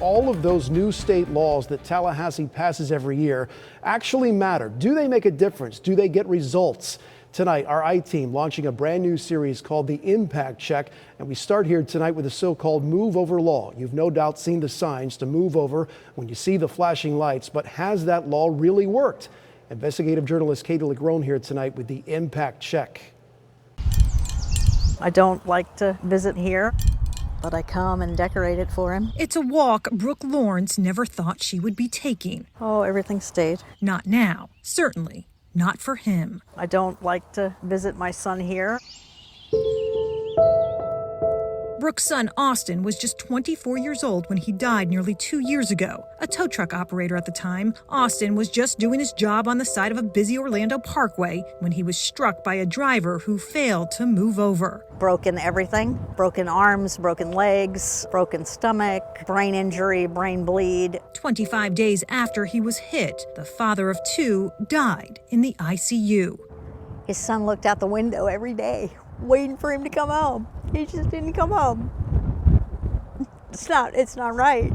all of those new state laws that Tallahassee passes every year actually matter. Do they make a difference? Do they get results? Tonight, our I-Team launching a brand new series called The Impact Check, and we start here tonight with the so-called move over law. You've no doubt seen the signs to move over when you see the flashing lights, but has that law really worked? Investigative journalist Katie Legrone here tonight with The Impact Check. I don't like to visit here, but I come and decorate it for him. It's a walk Brooke Lawrence never thought she would be taking. Oh, everything stayed. Not now, certainly. Not for him. I don't like to visit my son here. Brooke's son, Austin, was just 24 years old when he died nearly 2 years ago. A tow truck operator at the time, Austin was just doing his job on the side of a busy Orlando parkway when he was struck by a driver who failed to move over. Broken everything. Broken arms, broken legs, broken stomach, brain injury, brain bleed. 25 days after he was hit, the father of two died in the ICU. His son looked out the window every day, waiting for him to come home. He just didn't come home. It's not right.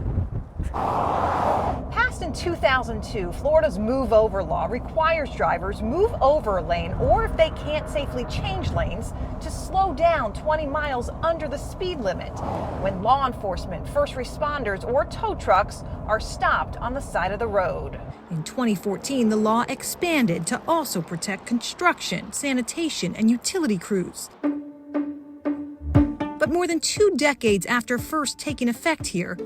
Passed in 2002, Florida's move over law requires drivers move over a lane, or if they can't safely change lanes, to slow down 20 miles under the speed limit when law enforcement, first responders, or tow trucks are stopped on the side of the road. In 2014, the law expanded to also protect construction, sanitation, and utility crews. But more than 2 decades after first taking effect here,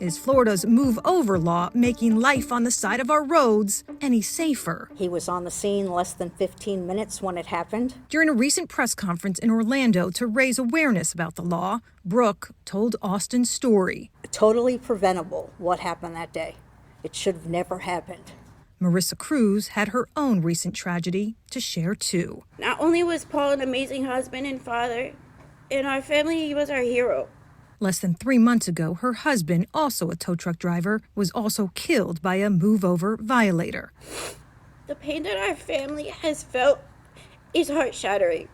is Florida's move over law making life on the side of our roads any safer? He was on the scene less than 15 minutes when it happened. During a recent press conference in Orlando to raise awareness about the law, Brooke told Austin's story. Totally preventable what happened that day. It should have never happened. Marissa Cruz had her own recent tragedy to share too. Not only was Paul an amazing husband and father, in our family he was our hero. Less than 3 months ago, her husband, also a tow truck driver, was also killed by a move-over violator. The pain that our family has felt is heart-shattering.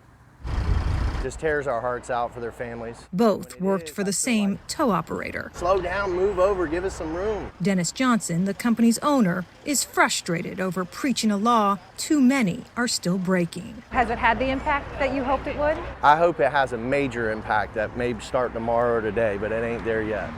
Just tears our hearts out for their families. Both worked for the same tow operator. Slow down, move over, give us some room. Dennis Johnson, the company's owner, is frustrated over preaching a law too many are still breaking. Has it had the impact that you hoped it would? I hope it has a major impact that may start tomorrow or today, but it ain't there yet.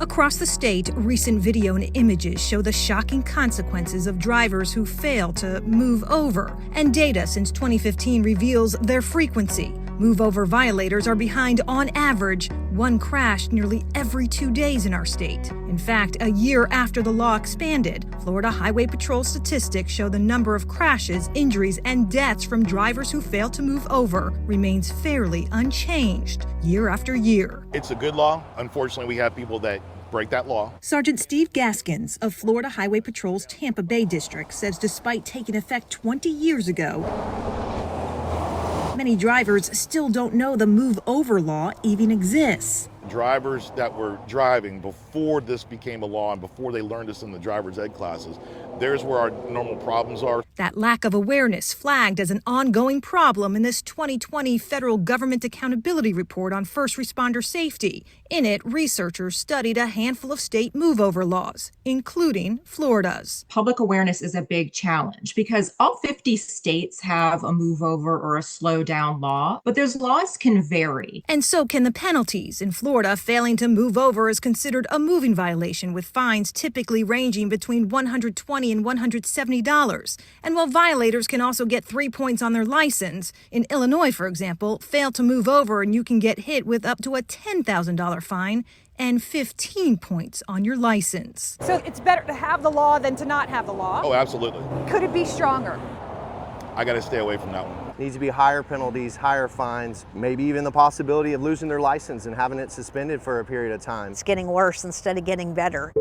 Across the state, recent video and images show the shocking consequences of drivers who fail to move over. And data since 2015 reveals their frequency. Move-over violators are behind, on average, 1 crash nearly every 2 days in our state. In fact, a year after the law expanded, Florida Highway Patrol statistics show the number of crashes, injuries, and deaths from drivers who fail to move over remains fairly unchanged year after year. It's a good law. Unfortunately, we have people that break that law. Sergeant Steve Gaskins of Florida Highway Patrol's Tampa Bay District says despite taking effect 20 years ago, many drivers still don't know the move-over law even exists. Drivers that were driving before this became a law and before they learned this in the driver's ed classes, there's where our normal problems are. That lack of awareness flagged as an ongoing problem in this 2020 Federal Government Accountability Report on First Responder Safety. In it, researchers studied a handful of state move-over laws, including Florida's. Public awareness is a big challenge because all 50 states have a move-over or a slow-down law, but those laws can vary. And so can the penalties. In Florida, failing to move over is considered a moving violation, with fines typically ranging between $120 and $170. And while violators can also get 3 points on their license, in Illinois, for example, fail to move over and you can get hit with up to a $10,000 fine and 15 points on your license. So it's better to have the law than to not have the law? Oh, absolutely. Could it be stronger? I got to stay away from that one. Needs to be higher penalties, higher fines, maybe even the possibility of losing their license and having it suspended for a period of time. It's getting worse instead of getting better.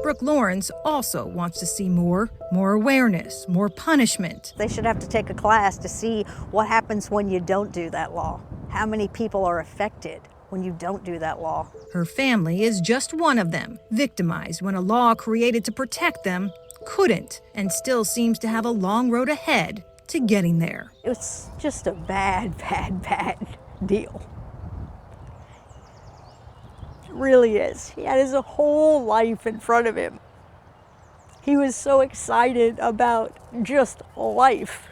Brooke Lawrence also wants to see more awareness, more punishment. They should have to take a class to see what happens when you don't do that law. How many people are affected when you don't do that law? Her family is just one of them, victimized when a law created to protect them couldn't, and still seems to have a long road ahead to getting there. It was just a bad deal. It really is. He had his whole life in front of him. He was so excited about just life.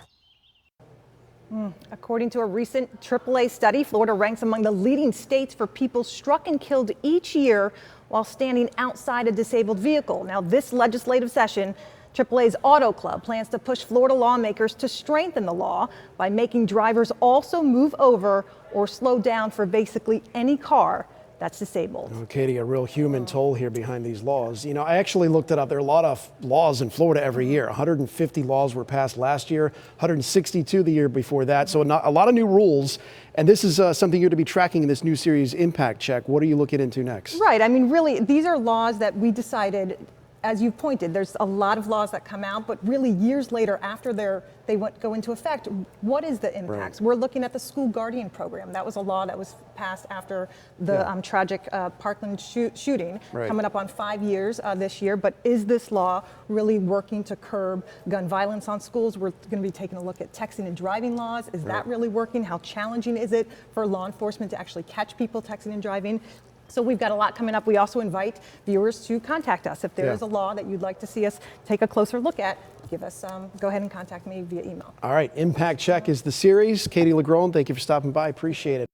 According to a recent AAA study, Florida ranks among the leading states for people struck and killed each year while standing outside a disabled vehicle. Now, this legislative session, AAA's Auto Club plans to push Florida lawmakers to strengthen the law by making drivers also move over or slow down for basically any car that's disabled. Oh, Katie, a real human toll here behind these laws. You know, I actually looked it up. There are a lot of laws in Florida every year. 150 laws were passed last year, 162 the year before that. So a lot of new rules. And this is something you're to be tracking in this new series, Impact Check. What are you looking into next? Right. I mean, really, these are laws that we decided, as you pointed, there's a lot of laws that come out, but really years later after they go into effect, what is the impacts? Right. We're looking at the school guardian program. That was a law that was passed after the tragic Parkland shooting, coming up on 5 years this year. But is this law really working to curb gun violence on schools? We're going to be taking a look at texting and driving laws. Is that really working? How challenging is it for law enforcement to actually catch people texting and driving? So we've got a lot coming up. We also invite viewers to contact us. If there is a law that you'd like to see us take a closer look at, give us go ahead and contact me via email. All right, Impact Check is the series. Katie LaGrone, thank you for stopping by. Appreciate it.